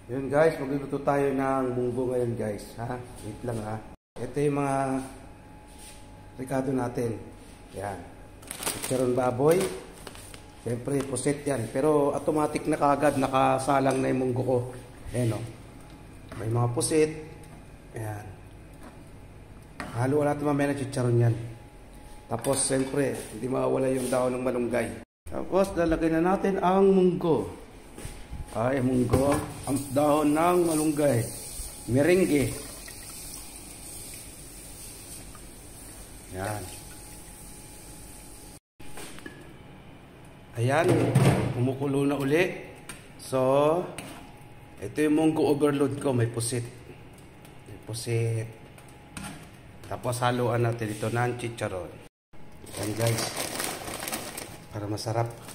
Yun guys, magluluto tayo ng munggo ngayon guys. Ha? Wait lang ha. Ito yung mga rekado natin. Yan. Chicharon baboy. Siyempre, puset yan. Pero automatic na kagad, nakasalang na yung munggo ko. Ayan o. May mga puset. Ayan. Halo natin mamaya ng chicharon yan. Tapos, siyempre, hindi mawawala yung dahon ng malunggay. Tapos, lalagay na natin ang munggo. Ay, munggo. Ang dahon ng malunggay. Merengue. Yan. Ayan. Kumukulo na uli. So, ito yung munggo overload ko. May pusit. May pusit. Tapos, haluan natin ito ng chicharon. Yan guys. Para masarap.